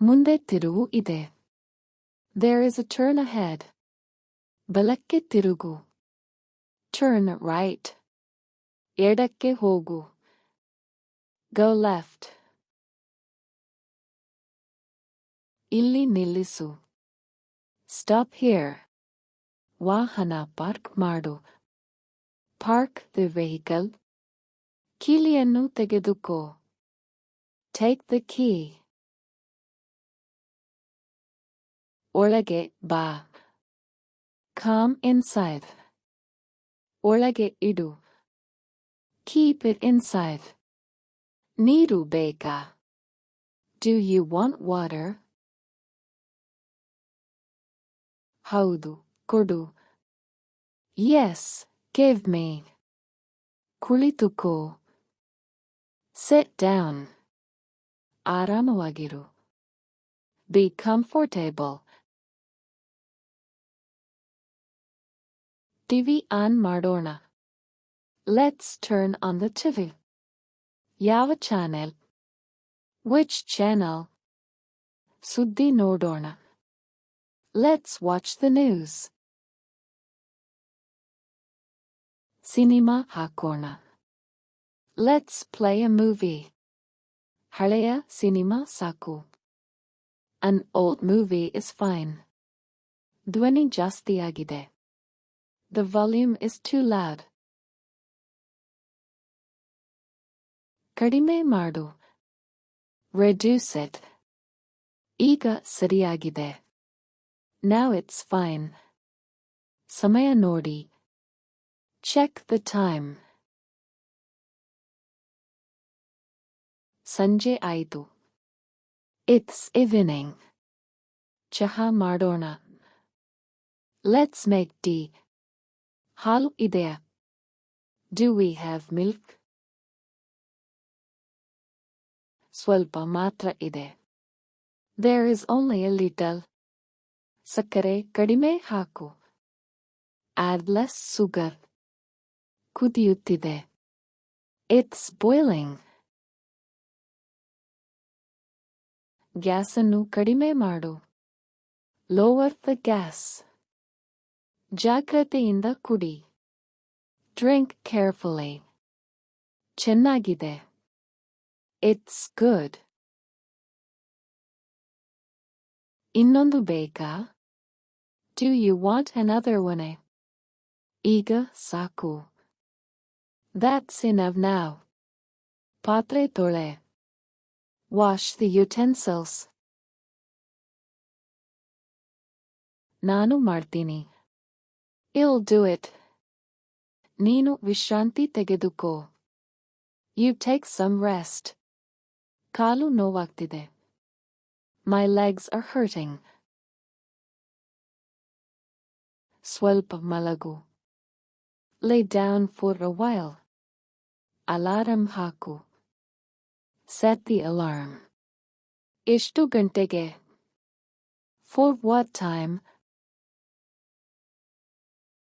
ಮುಂದೆ ತಿರುವು ಇದೆ. There is a turn ahead. ಬಲಕ್ಕೆ ತಿರುಗು. Turn right. ಎಡಕ್ಕೆ ಹೋಗು. Go left. ಇಲ್ಲಿ ನಿಲ್ಲಿಸು. Stop here. ವಾಹನ ಪಾರ್ಕ್ ಮಾಡು. Park the vehicle. ಕೀಲಿಯನ್ನು ತೆಗೆದುಕೋ. Take the key. ಒಳಗೆ ಬಾ. Come inside. ಒಳಗೆ ಇಡು. Keep it inside. ನೀರು ಬೇಕಾ? Do you want water? ಹೌದು, ಕೊಡು. Yes, give me. ಕುಳಿತುಕೋ. Sit down. ಆರಾಮವಾಗಿರು. Be comfortable. TV on ಮಾಡೋಣ. Let's turn on the TV. ಯಾವ ಚಾನೆಲ್? Which channel? ಸುದ್ದಿ ನೋಡೋಣ. Let's watch the news. Cinema ಹಾಕೋಣ. Let's play a movie. ಹಳೆಯ ಸಿನಿಮಾ ಸಾಕು. An old movie is fine. ಧ್ವನಿ ಜಾಸ್ತಿಯಾಗಿದೆ. The volume is too loud. ಕಡಿಮೆ ಮಾಡು. Reduce it. ಈಗ ಸರಿಯಾಗಿದೆ. Now it's fine. ಸಮಯ ನೋಡಿ. Check the time. ಸಂಜೆ ಆಯಿತು. It's evening. ಚಹಾ ಮಾಡೋಣ. Let's make tea. ಹಾಲು ಇದೆಯಾ? Do we have milk? ಸ್ವಲ್ಪ ಮಾತ್ರ ಇದೆ. There is only a little. ಸಕ್ಕರೆ ಕಡಿಮೆ ಹಾಕು. Add less sugar. ಕುದಿಯುತ್ತಿದೆ. It's boiling. ಗ್ಯಾಸನ್ನು ಕಡಿಮೆ ಮಾಡು. Lower the gas. ಜಾಗ್ರತೆಯಿಂದ ಕುಡಿ. Drink carefully. ಚೆನ್ನಾಗಿದೆ. It's good. ಇನ್ನೊಂದು ಬೇಕಾ? Do you want another one? ಈಗ ಸಾಕು. That's enough now. ಪಾತ್ರೆ ತೊಳೆ. Wash the utensils. ನಾನು ಮಾಡ್ತೀನಿ. I'll do it. ನೀನು ವಿಶ್ರಾಂತಿ ತೆಗೆದುಕೋ. You take some rest. Call ನೋವಾಗ್ತಿದೆ. My legs are hurting. ಸ್ವಲ್ಪ ಮಲಗು. Lay down for a while. Alarm ಹಾಕು. Set the alarm. ಎಷ್ಟು ಗಂಟೆಗೆ? For what time?